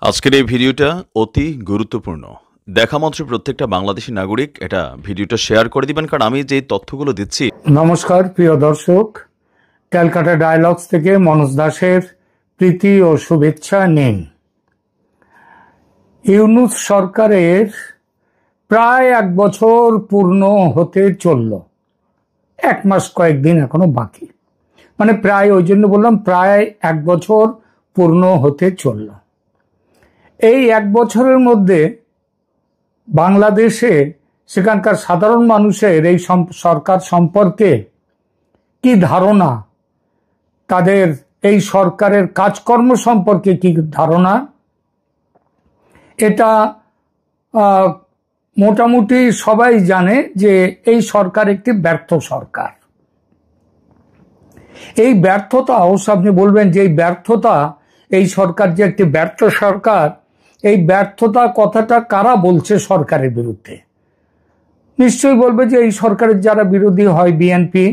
আজকের এই ভিডিওটা অতি গুরুত্বপূর্ণ। দেখা মাত্র প্রত্যেকটা বাংলাদেশী নাগরিক এটা ভিডিওটা শেয়ার করে দিবেন, কারণ আমি যে তথ্যগুলো দিচ্ছি। নমস্কার প্রিয় দর্শক, ক্যালকাটা ডায়ালগস থেকে মনোজ দাসের প্রীতি ও শুভেচ্ছা নিন। ইউনূস সরকারের প্রায় 1 বছর পূর্ণ হতে চলল, 1 মাস কয়েকদিন এখনো বাকি, মানে প্রায়, ওই জন্য বললাম প্রায় 1 বছর পূর্ণ হতে চলল। এই 1 বছরের মধ্যে বাংলাদেশে সেখানকার সাধারণ মানুষের এই সরকার সম্পর্কে কি ধারণা, তাদের এই সরকারের কাজকর্ম সম্পর্কে কি ধারণা, এটা মোটামুটি সবাই জানে যে এই সরকার একটি ব্যর্থ সরকার। এই ব্যর্থতা, অবশ্য আপনি বলবেন যে এই ব্যর্থতা, এই সরকার যে একটি ব্যর্থ সরকার, এই ব্যর্থতা কথাটা কারা বলছে সরকারের বিরুদ্ধে? নিশ্চয়ই বলবে যে এই সরকারের যারা বিরোধী হয় বিএনপি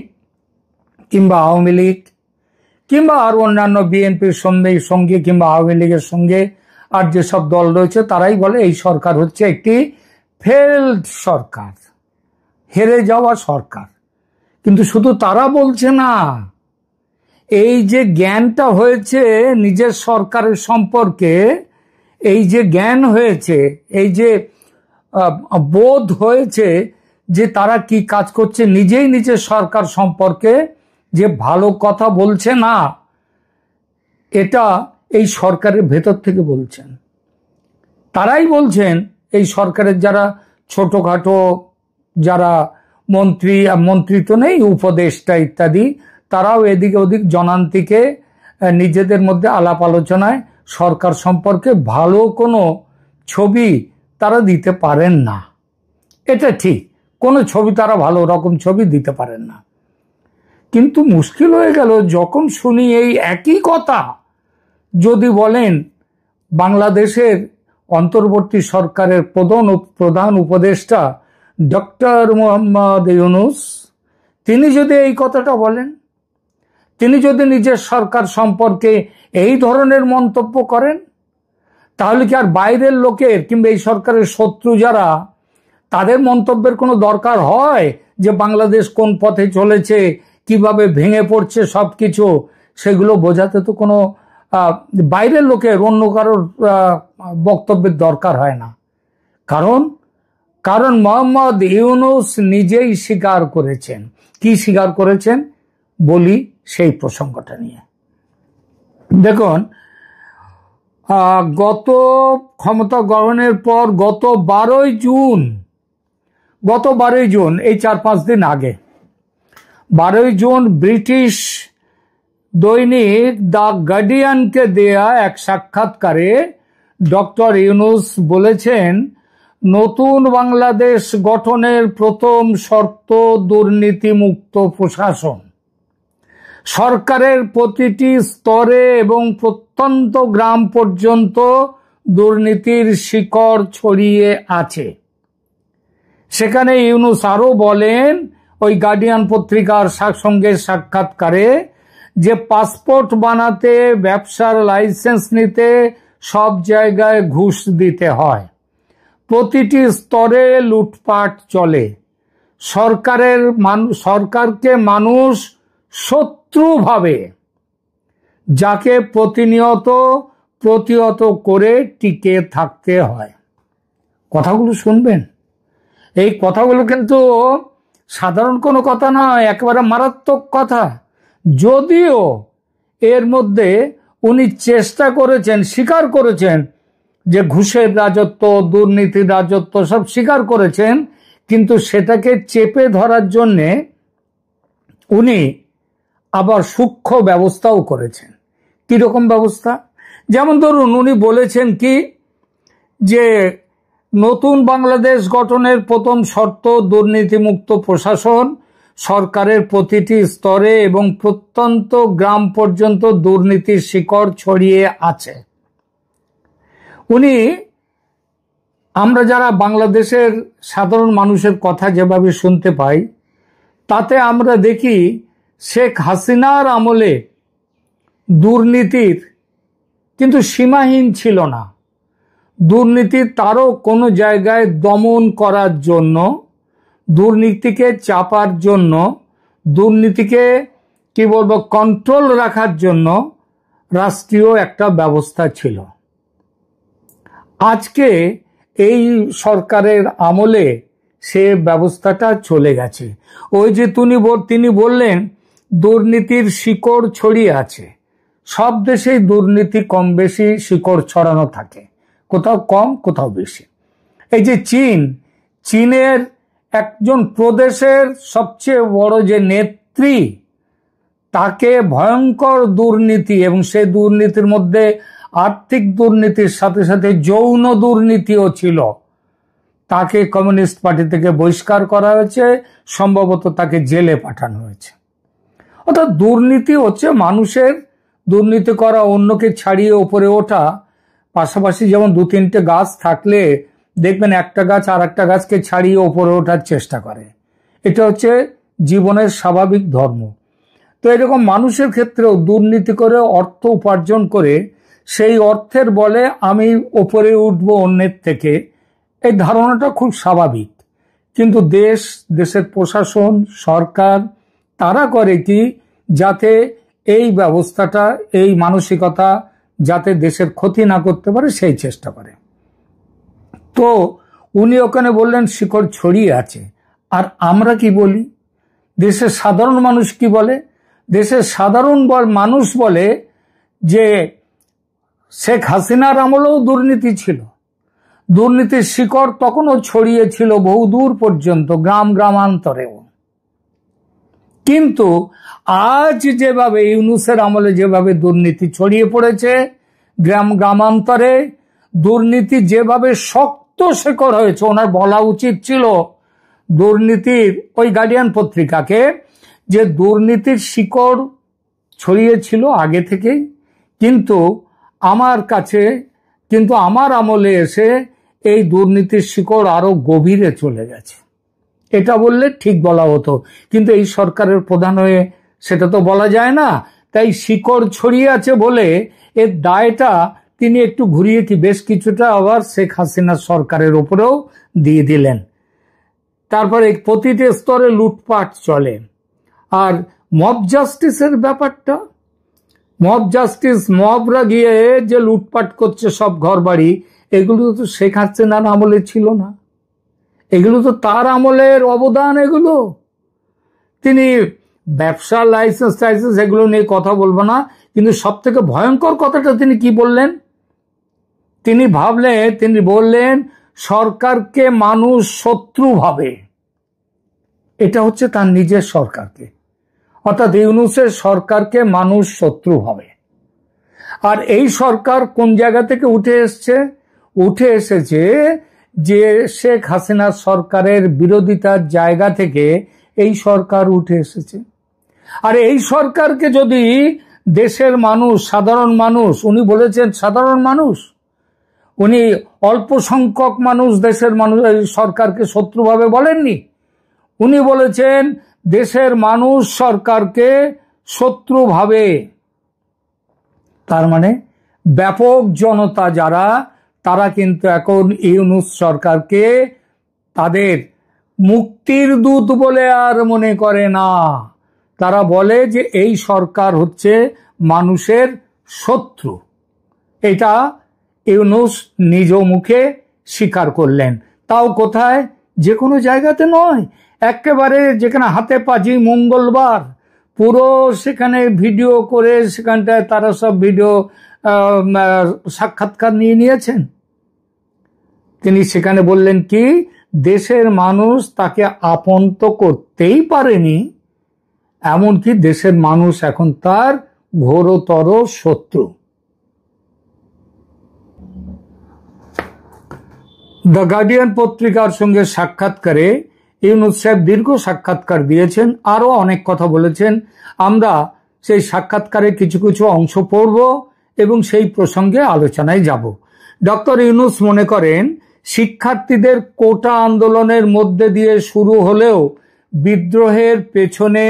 কিংবা আওয়ামী লীগ কিংবা আর অন্যান্য বিএনপির সঙ্গে কিংবা আওয়ামী লীগের সঙ্গে আর যেসব দল রয়েছে, তারাই বলে এই সরকার হচ্ছে একটি ফেল্ড সরকার, হেরে যাওয়া সরকার। কিন্তু শুধু তারা বলছে না, এই যে জ্ঞানটা হয়েছে নিজের সরকারের সম্পর্কে, এই যে জ্ঞান হয়েছে, এই যে বোধ হয়েছে যে তারা কি কাজ করছে, নিজেই নিজের সরকার সম্পর্কে যে ভালো কথা বলছে না, এটা এই সরকারের ভেতর থেকে বলছেন। তারাই বলছেন, এই সরকারের যারা ছোটখাটো যারা মন্ত্রী তো নেই, উপদেষ্টা ইত্যাদি, তারাও এদিকে ওদিক জনান্তিকে নিজেদের মধ্যে আলাপ আলোচনায় সরকার সম্পর্কে ভালো কোনো ছবি তারা দিতে পারেন না। এটা ঠিক, কোনো ছবি তারা ভালো রকম ছবি দিতে পারেন না। কিন্তু মুশকিল হয়ে গেল যখন শুনি এই একই কথা যদি বলেন বাংলাদেশের অন্তর্বর্তী সরকারের প্রধান উপদেষ্টা ডক্টর মোহাম্মদ ইউনূস, তিনি যদি এই কথাটা বলেন, তিনি যদি নিজের সরকার সম্পর্কে এই ধরনের মন্তব্য করেন, তাহলে কি আর বাইরের লোকের কিংবা এই সরকারের শত্রু যারা, তাদের মন্তব্যের কোনো দরকার হয়? যে বাংলাদেশ কোন পথে চলেছে, কিভাবে ভেঙে পড়ছে সবকিছু, সেগুলো বোঝাতে তো কোনো বাইরের লোকের, অন্য কারোর বক্তব্যের দরকার হয় না। কারণ মোহাম্মদ ইউনূস নিজেই স্বীকার করেছেন। কি স্বীকার করেছেন বলি সেই প্রসঙ্গটা নিয়ে। দেখুন, গত ক্ষমতা গ্রহণের পর গত 12ই জুন, এই 4-5 দিন আগে, 12ই জুন ব্রিটিশ দৈনিক দ্য গার্ডিয়ানকে দেয়া এক সাক্ষাৎকারে ডক্টর ইউনূস বলেছেন, নতুন বাংলাদেশ গঠনের প্রথম শর্ত দুর্নীতিমুক্ত প্রশাসন। সরকারের প্রতিটি স্তরে এবং প্রত্যন্ত গ্রাম পর্যন্ত দুর্নীতির শিকড় ছড়িয়ে আছে। সেখানে ইউনূস আরো বলেন, ওই গার্ডিয়ান পত্রিকার সঙ্গে সাক্ষাৎকারে, যে পাসপোর্ট বানাতে, ব্যবসার লাইসেন্স নিতে সব জায়গায় ঘুষ দিতে হয়, প্রতিটি স্তরে লুটপাট চলে, সরকারকে মানুষ শত্রু ভাবে, যাকে প্রতিহত করে টিকে থাকতে হয়। কথাগুলো শুনবেন, এই কথাগুলো কিন্তু সাধারণ কোনো কথা নয়, একেবারে মারাত্মক কথা। যদিও এর মধ্যে উনি চেষ্টা করেছেন, স্বীকার করেছেন যে ঘুষের রাজত্ব, দুর্নীতির রাজত্ব সব স্বীকার করেছেন, কিন্তু সেটাকে চেপে ধরার জন্যে উনি আবার সূক্ষ্ম ব্যবস্থাও করেছেন। কিরকম ব্যবস্থা? যেমন ধরুন, উনি বলেছেন কি, যে নতুন বাংলাদেশ গঠনের প্রথম শর্ত দুর্নীতিমুক্ত প্রশাসন, সরকারের প্রতিটি স্তরে এবং প্রত্যন্ত গ্রাম পর্যন্ত দুর্নীতির শিকড় ছড়িয়ে আছে। আমরা যারা বাংলাদেশের সাধারণ মানুষের কথা যেভাবে শুনতে পাই, তাতে আমরা দেখি শেখ হাসিনার আমলে দুর্নীতির কিন্তু সীমাহীন ছিল না। দুর্নীতি তারও কোনো জায়গায় দমন করার জন্য, দুর্নীতিকে চাপার জন্য, দুর্নীতিকে কি বলবো কন্ট্রোল রাখার জন্য রাষ্ট্রীয় একটা ব্যবস্থা ছিল। আজকে এই সরকারের আমলে সে ব্যবস্থাটা চলে গেছে। ওই যে তিনি বললেন দুর্নীতির শিকড় ছড়িয়ে আছে। সব দেশেই দুর্নীতি কম বেশি শিকড় ছড়ানো থাকে, কোথাও কম কোথাও বেশি। এই যে চীনের একজন প্রদেশের সবচেয়ে বড় যে নেত্রী, তাকে ভয়ঙ্কর দুর্নীতি এবং সেই দুর্নীতির মধ্যে আর্থিক দুর্নীতির সাথে সাথে যৌন দুর্নীতিও ছিল, তাকে কমিউনিস্ট পার্টি থেকে বহিষ্কার করা হয়েছে, সম্ভবত তাকে জেলে পাঠানো হয়েছে। অর্থাৎ দুর্নীতি হচ্ছে মানুষের দুর্নীতি করা, অন্যকে ছাড়িয়ে উপরে ওঠা। পাশাপাশি যেমন দু তিনটে গাছ থাকলে দেখবেন একটা গাছ আর একটা গাছকে ছাড়িয়ে উপরে ওঠার চেষ্টা করে, এটা হচ্ছে জীবনের স্বাভাবিক ধর্ম। তো এরকম মানুষের ক্ষেত্রেও দুর্নীতি করে অর্থ উপার্জন করে সেই অর্থের বলে আমি ওপরে উঠবো অন্যের থেকে, এই ধারণাটা খুব স্বাভাবিক। কিন্তু দেশের প্রশাসন, সরকার তারা করে কি, যাতে এই ব্যবস্থাটা, এই মানসিকতা যাতে দেশের ক্ষতি না করতে পারে সেই চেষ্টা করে। তো উনি ওখানে বললেন শিকড় ছড়িয়ে আছে। আর আমরা কি বলি, দেশের সাধারণ মানুষ কি বলে? দেশের সাধারণ মানুষ বলে যে শেখ হাসিনার আমলেও দুর্নীতি ছিল, দুর্নীতির শিকড় তখনও ছড়িয়েছিল বহুদূর পর্যন্ত, গ্রামান্তরেও। কিন্তু আজ যেভাবে ইউনূসের আমলে যেভাবে দুর্নীতি ছড়িয়ে পড়েছে গ্রামান্তরে, দুর্নীতি যেভাবে শক্ত শেকড় হয়েছে, ওনার বলা উচিত ছিল দুর্নীতির ওই গার্ডিয়ান পত্রিকাকে, যে দুর্নীতির শিকড় ছড়িয়েছিল আগে থেকেই, কিন্তু আমার আমলে এসে এই দুর্নীতির শিকড় আরো গভীরে চলে গেছে। এটা বললে ঠিক বলা হতো, কিন্তু এই সরকারের প্রধান হয়ে সেটা তো বলা যায় না। তাই শিকড় ছড়িয়ে আছে বলে এর দায়টা তিনি একটু ঘুরিয়ে বেশ কিছুটা আবার শেখ হাসিনা সরকারের উপরেও দিয়ে দিলেন। তারপরে প্রতিটি স্তরে লুটপাট চলে। আর মব জাস্টিসের ব্যাপারটা, মব জাস্টিস, মবরা গিয়ে যে লুটপাট করছে সব ঘর বাড়ি, এগুলো তো শেখ হাসিনার আমলে ছিল না, এগুলো তো তার আমলের অবদান। এগুলো তিনি ব্যবসা লাইসেন্স এগুলো নিয়ে কথা বলবো না, কিন্তু সব থেকে ভয়ঙ্কর কথাটা তিনি কি বললেন, তিনি বললেন সরকারকে মানুষ শত্রু ভাবে। এটা হচ্ছে তার নিজের সরকারকে, অর্থাৎ ইউনূসের সরকারকে মানুষ শত্রু ভাবে। আর এই সরকার কোন জায়গা থেকে উঠে এসেছে যে শেখ হাসিনা সরকারের বিরোধিতার জায়গা থেকে এই সরকার উঠে এসেছে। আর এই সরকারকে যদি দেশের মানুষ, সাধারণ মানুষ, উনি বলেছেন সাধারণ মানুষ, উনি অল্প সংখ্যক মানুষ, দেশের মানুষ সরকারকে শত্রুভাবে বলেননি, উনি বলেছেন দেশের মানুষ সরকারকে শত্রু ভাবে। তার মানে ব্যাপক জনতা যারা, তারা কিন্তু এখন ইউনূস সরকারকে তাদের মুক্তির দূত বলে আর মনে করে না। তারা বলে যে এই সরকার হচ্ছে মানুষের শত্রু। এটা ইউনূস নিজ মুখে স্বীকার করলেন। তাও কোথায়? যে কোনো জায়গাতে নয়, একেবারে যেখানে হাতে পাজি মঙ্গলবার পুরো সেখানে ভিডিও করে, সেখানটায় তারা সব ভিডিও সাক্ষাৎকার নিয়েছেন। তিনি সেখানে বললেন কি, দেশের মানুষ তাকে আপন তো করতেই পারেনি, এমনকি দেশের মানুষ এখন তার ঘোরতর শত্রু। দ্য গার্ডিয়ান পত্রিকার সঙ্গে সাক্ষাৎকারে ইউনূস সাহেব দীর্ঘ সাক্ষাৎকার দিয়েছেন, আরো অনেক কথা বলেছেন। আমরা সেই সাক্ষাৎকারে কিছু কিছু অংশ পড়ব এবং সেই প্রসঙ্গে আলোচনায় যাব। ডক্টর ইউনূস মনে করেন শিক্ষার্থীদের কোটা আন্দোলনের মধ্যে দিয়ে শুরু হলেও বিদ্রোহের পেছনে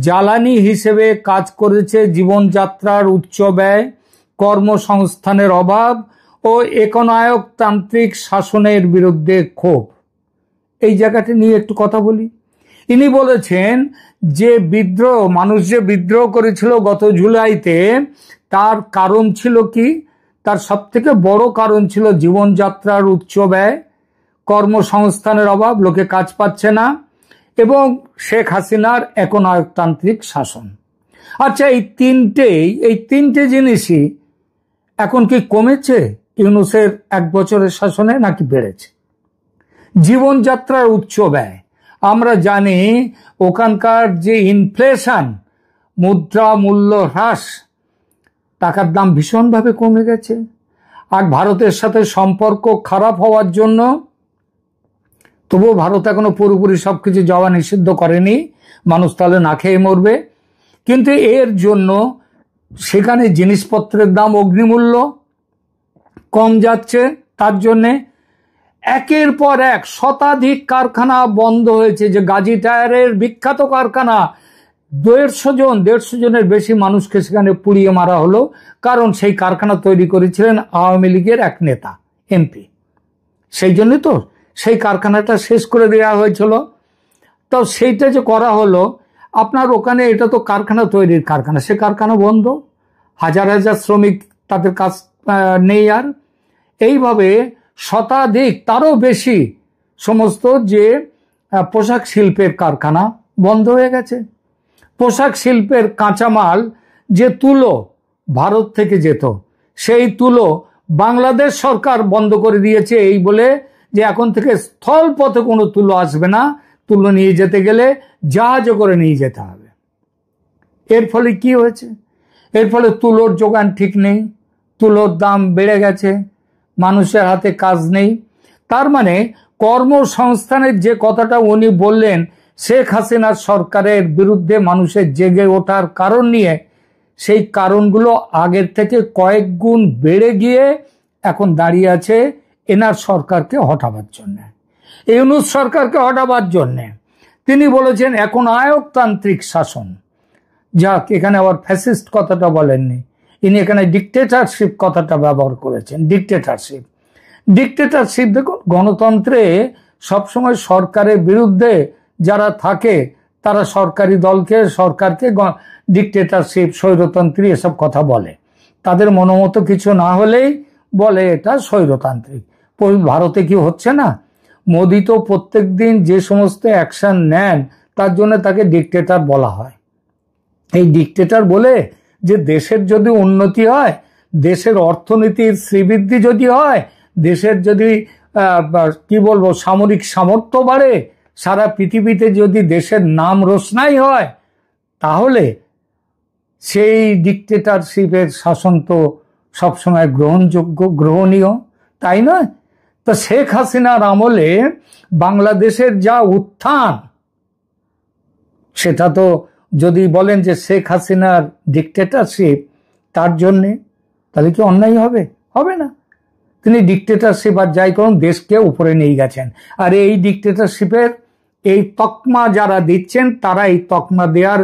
জ্বালানি হিসেবে কাজ করেছে জীবনযাত্রার উচ্চ ব্যয়, কর্মসংস্থানের অভাব ও একনায়কতান্ত্রিক শাসনের বিরুদ্ধে ক্ষোভ। এই জায়গাটি নিয়ে একটু কথা বলি। ইনি বলেছেন যে মানুষ যে বিদ্রোহ করেছিল গত জুলাইতে, তার কারণ ছিল কি? তার সবথেকে বড় কারণ ছিল জীবনযাত্রার উচ্চ ব্যয়, কর্মসংস্থানের অভাব, লোকে কাজ পাচ্ছে না, এবং শেখ হাসিনার একনায়কতান্ত্রিক শাসন। আচ্ছা, এই তিনটে জিনিসই এখন কি কমেছে ইউনূসের 1 বছরের শাসনে, নাকি বেড়েছে? জীবনযাত্রার উচ্চ ব্যয়, আমরা জানি ওখানকার যে ইনফ্লেশন, মুদ্রা মূল্য হ্রাস, টাকার দাম ভীষণভাবে কমে গেছে। আর ভারতের সাথে সম্পর্ক খারাপ হওয়ার জন্য, তবুও ভারত এখনো পুরোপুরি সবকিছু যাওয়া নিষিদ্ধ করেনি, মানুষ তাহলে না খেয়ে মরবে, কিন্তু এর জন্য সেখানে জিনিসপত্রের দাম অগ্নিমূল্য কম যাচ্ছে। তার জন্যে একের পর এক শতাধিক কারখানা বন্ধ হয়েছে। যে গাজী টায়ারের বিখ্যাত কারখানা, 150 জনের বেশি মানুষকে সেখানে পুড়িয়ে মারা হলো, কারণ সেই কারখানা তৈরি করেছিলেন আওয়ামী লীগের এক নেতা, এমপি। সেই জন্য তো সেই কারখানাটা শেষ করে দেওয়া হয়েছিল। তো সেইটা যে করা হলো, আপনার ওখানে এটা তো কারখানা তৈরির কারখানা, সে কারখানা বন্ধ, হাজার হাজার শ্রমিক তাদের কাজ নেই। আর এইভাবে শতাধিক, তারও বেশি সমস্ত যে পোশাক শিল্পের কারখানা বন্ধ হয়ে গেছে। পোশাক শিল্পের কাঁচামাল, যে তুলো ভারত থেকে যেত, সেই তুলো বাংলাদেশ সরকার বন্ধ করে দিয়েছে, এই বলে যে এখন থেকে স্থল পথে কোনো তুলো আসবে না, তুলো নিয়ে যেতে গেলে জাহাজে করে নিয়ে যেতে হবে। এর ফলে কি হয়েছে? এর ফলে তুলোর যোগান ঠিক নেই, তুলোর দাম বেড়ে গেছে, মানুষের হাতে কাজ নেই। তার মানে কর্মসংস্থানের যে কথাটা উনি বললেন, শেখ হাসিনার সরকারের বিরুদ্ধে মানুষের জেগে ওঠার কারণ নিয়ে, সেই কারণগুলো আগের থেকে কয়েক গুণ বেড়ে গিয়ে এখন দাঁড়িয়ে আছে এনার সরকারকে হটাবার জন্য, ইউনূস সরকারকে হটাবার জন্য। তিনি বলেছেন একনায়কতান্ত্রিক শাসন। যাক, এখানে আবার ফ্যাসিস্ট কথাটা বলেননি, ইনি এখানে ডিক্টেটরশিপ কথাটা ব্যবহার করেছেন। ডিক্টেটরশিপ দেখুন, গণতন্ত্রে সবসময় সরকারের বিরুদ্ধে যারা থাকে তারা সরকারি দলকে, সরকারকে ডিক্টেটরশিপ, স্বৈরতন্ত্রী এসব কথা বলে। তাদের মনোমতো কিছু না হলেই বলে এটা স্বৈরতান্ত্রিক। ভারতে কি হচ্ছে না? মোদি তো প্রত্যেক দিন যে সমস্ত অ্যাকশন নেন, তার জন্য তাকে ডিক্টেটর বলা হয়। এই ডিক্টেটর বলে যে দেশের যদি উন্নতি হয়, দেশের অর্থনীতির শ্রীবৃদ্ধি যদি হয়, দেশের যদি কি বলবো সামরিক সামর্থ্য বাড়ে, সারা পৃথিবীতে যদি দেশের নাম রোশনাই হয়, তাহলে সেই ডিক্টেটরশিপের শাসন তো সবসময় গ্রহণযোগ্য, গ্রহণীয়, তাই নয়? তো শেখ হাসিনার আমলে বাংলাদেশের যা উত্থান, সেটা তো যদি বলেন যে শেখ হাসিনার ডিক্টেটরশিপ, তার জন্যে, তাহলে কি অন্যায় হবে? হবে না। তিনি ডিক্টেটরশিপ আর যাই করুন, দেশকে উপরে নিয়ে গেছেন। আর এই ডিক্টেটরশিপের এই তকমা যারা দিচ্ছেন, তারা এই তকমা দেওয়ার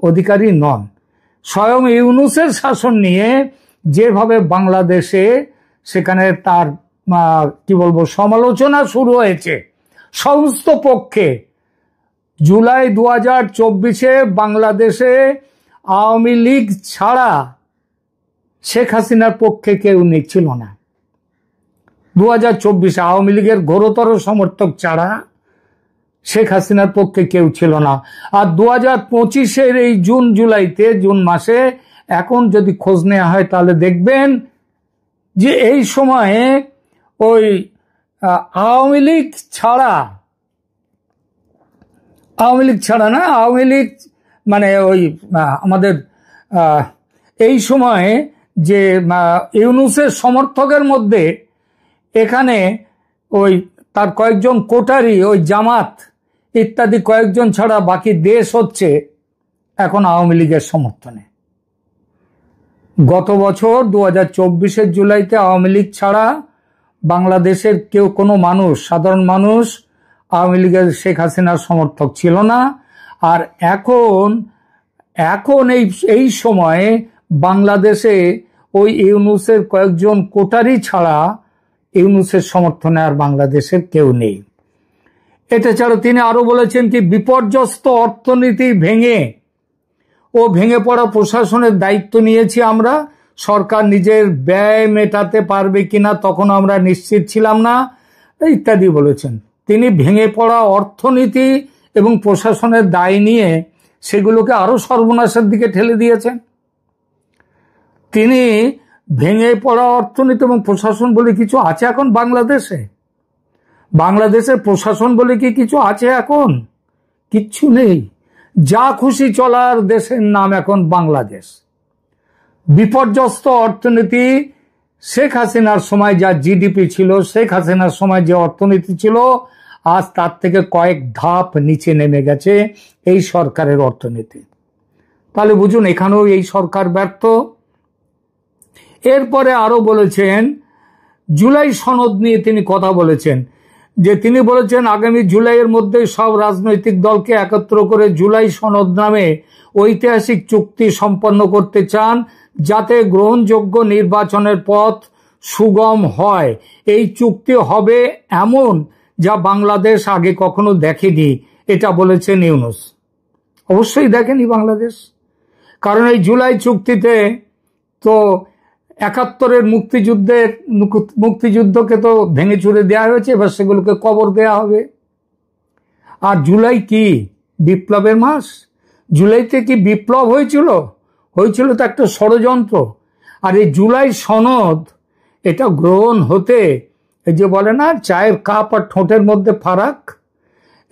অধিকারী নন। স্বয়ং ইউনূসের শাসন নিয়ে যেভাবে বাংলাদেশে সেখানে তার কি বলবো সমালোচনা শুরু হয়েছে সমস্ত পক্ষে। জুলাই 2024-এ বাংলাদেশে আওয়ামী লীগ ছাড়া শেখ হাসিনার পক্ষে কেউ ছিল না। 2024-এ আওয়ামী লীগের ঘোরতর সমর্থক ছাড়া শেখ হাসিনার পক্ষে কেউ ছিল না। আর 2025-এর এই জুন মাসে এখন যদি খোঁজ নেওয়া হয়, তাহলে দেখবেন যে এই সময়ে ওই আওয়ামী লীগ মানে ওই আমাদের এই সময়ে যে ইউনূসের সমর্থকের মধ্যে এখানে ওই তার কয়েকজন কোটারি, ওই জামাত ইত্যাদি কয়েকজন ছাড়া বাকি দেশ হচ্ছে এখন আওয়ামী লীগের সমর্থনে। গত বছর 2024-এর জুলাইতে আওয়ামী লীগ ছাড়া বাংলাদেশের কেউ, কোনো মানুষ, সাধারণ মানুষ আওয়ামী লীগের, শেখ হাসিনার সমর্থক ছিল না। আর এখন এই সময়ে বাংলাদেশে ওই ইউনূসের কয়েকজন কোটারি ছাড়া ইউনূসের সমর্থনে আর বাংলাদেশের কেউ নেই। এটা ছাড়া তিনি আরো বলেছেন কি, বিপর্যস্ত অর্থনীতি ভেঙে পড়া প্রশাসনের দায়িত্ব নিয়েছি আমরা। সরকার নিজের ব্যয় মেটাতে পারবে কিনা তখন আমরা নিশ্চিত ছিলাম না, ইত্যাদি বলেছেন। তিনি ভেঙে পড়া অর্থনীতি এবং প্রশাসনের দায় নিয়ে সেগুলোকে আরো সর্বনাশের দিকে ঠেলে দিয়েছেন। তিনি ভেঙে পড়া অর্থনীতি এবং প্রশাসন বলে কিছু আছে এখন বাংলাদেশে? বাংলাদেশের প্রশাসন বলে কি কিছু আছে এখন? কিচ্ছু নেই। যা খুশি চলার দেশের নাম এখন বাংলাদেশ। বিপর্যস্ত অর্থনীতি, শেখ হাসিনার সময় যা জিডিপি ছিল, শেখ হাসিনার সময় যে অর্থনীতি ছিল, আজ তার থেকে কয়েক ধাপ নিচে নেমে গেছে এই সরকারের অর্থনীতি। তাহলে বুঝুন এখানেও এই সরকার ব্যর্থ। এরপরে আরো বলেছেন, জুলাই সনদ নিয়ে তিনি কথা বলেছেন, যে তিনি বলেছেন আগামী জুলাইয়ের মধ্যে সব রাজনৈতিক দলকে একত্র করে জুলাই সনদ নামে ঐতিহাসিক চুক্তি সম্পন্ন করতে চান, যাতে গ্রহণযোগ্য নির্বাচনের পথ সুগম হয়। এই চুক্তি হবে এমন যা বাংলাদেশ আগে কখনো দেখেনি, এটা বলেছেন ইউনূস। অবশ্যই দেখেনি বাংলাদেশ, কারণ এই জুলাই চুক্তিতে তো ৭১-এর মুক্তিযুদ্ধকে তো ভেঙে চুরে দেওয়া হয়েছে, এবার সেগুলোকে কবর দেয়া হবে। আর জুলাই কি বিপ্লবের মাস? জুলাইতে কি বিপ্লব হয়েছিল? হয়েছিল তো একটা ষড়যন্ত্র। আর এই জুলাই সনদ এটা গ্রহণ হতে, এই যে বলে না চায়ের কাপ আর ঠোঁটের মধ্যে ফারাক,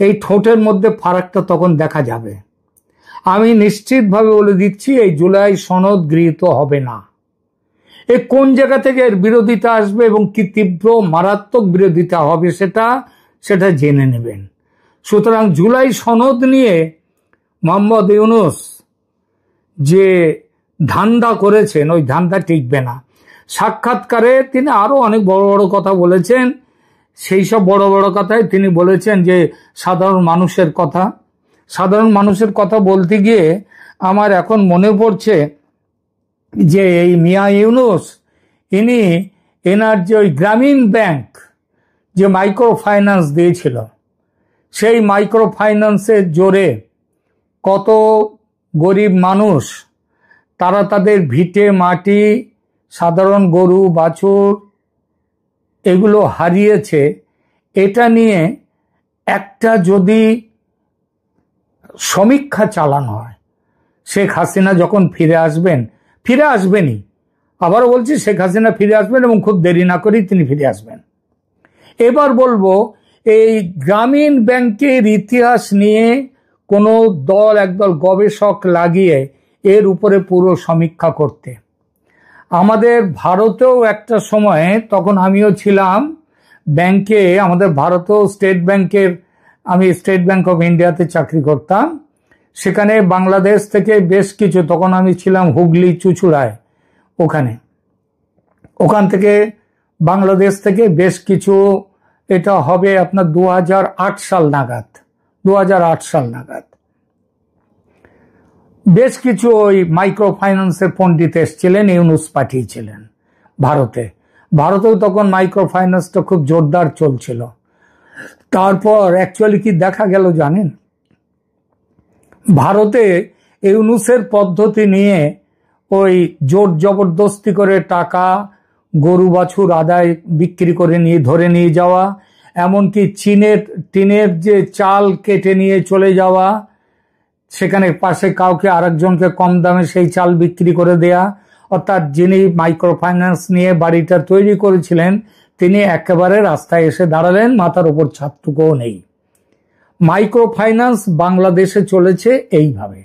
এই ঠোঁটের মধ্যে ফারাকটা তখন দেখা যাবে। আমি নিশ্চিতভাবে বলে দিচ্ছি এই জুলাই সনদ গৃহীত হবে না। এ কোন জায়গা থেকে এর বিরোধিতা আসবে এবং কি তীব্র মারাত্মক বিরোধিতা হবে সেটা জেনে নেবেন। সুতরাং জুলাই সনদ নিয়ে মোহাম্মদ ইউনূস যে ধান্দা করেছেন, ওই ধান্দা টিকবে না। সাক্ষাৎকারে তিনি আরো অনেক বড় বড় কথা বলেছেন। সেই সব বড় বড় কথায় তিনি বলেছেন যে সাধারণ মানুষের কথা বলতে গিয়ে আমার এখন মনে পড়ছে যে এই মিয়া ইউনূস এনার যে ওই গ্রামীণ ব্যাংক যে মাইক্রো ফাইন্যান্স দিয়েছিল, সেই মাইক্রো ফাইন্যান্সের জোরে কত গরিব মানুষ তারা তাদের ভিটে মাটি, সাধারণ গরু বাছুর এগুলো হারিয়েছে। এটা নিয়ে একটা যদি সমীক্ষা চালানো হয়, শেখ হাসিনা যখন ফিরে আসবেনই, আবারও বলছি শেখ হাসিনা ফিরে আসবেন এবং খুব দেরি না করেই তিনি ফিরে আসবেন। এবার বলবো এই গ্রামীণ ব্যাংকের ইতিহাস নিয়ে কোনো একদল গবেষক লাগিয়ে এর উপরে পুরো সমীক্ষা করতে। আমাদের ভারতেও একটা সময়ে, তখন আমিও ছিলাম ব্যাংকে, আমাদের ভারতেও আমি স্টেট ব্যাংক অফ ইন্ডিয়াতে চাকরি করতাম। সেখানে বাংলাদেশ থেকে বেশ কিছু, তখন আমি ছিলাম হুগলি চুঁচুড়ায়, ওখান থেকে বাংলাদেশ থেকে বেশ কিছু, এটা হবে আপনার 2008 সাল নাগাদ বেশ কিছু ওই মাইক্রো ফাইন্যান্সের পণ্ডিত এসেছিলেন, ইউনূস পাঠিয়েছিলেন ভারতেও তখন মাইক্রো ফাইন্যান্সটা খুব জোরদার চলছিল। তারপর অ্যাকচুয়ালি কি দেখা গেল জানেন, ভারতে ইউনূসের পদ্ধতি নিয়ে ওই জোর জবরদস্তি করে টাকা, গরু বাছুর আদায় বিক্রি করে ধরে নিয়ে যাওয়া, এমনকি টিনের যে চাল কেটে নিয়ে চলে যাওয়া, সেখানে পাশে কাউকে আরেকজনকে কম দামে সেই চাল বিক্রি করে দেয়া। অর্থাৎ যিনি মাইক্রো ফাইন্যান্স নিয়ে বাড়িটা তৈরি করেছিলেন তিনি একেবারে রাস্তায় এসে দাঁড়ালেন, মাথার উপর ছাদটুকুও নেই। মাইক্রো ফাইন্যান্স বাংলাদেশে চলেছে এইভাবে।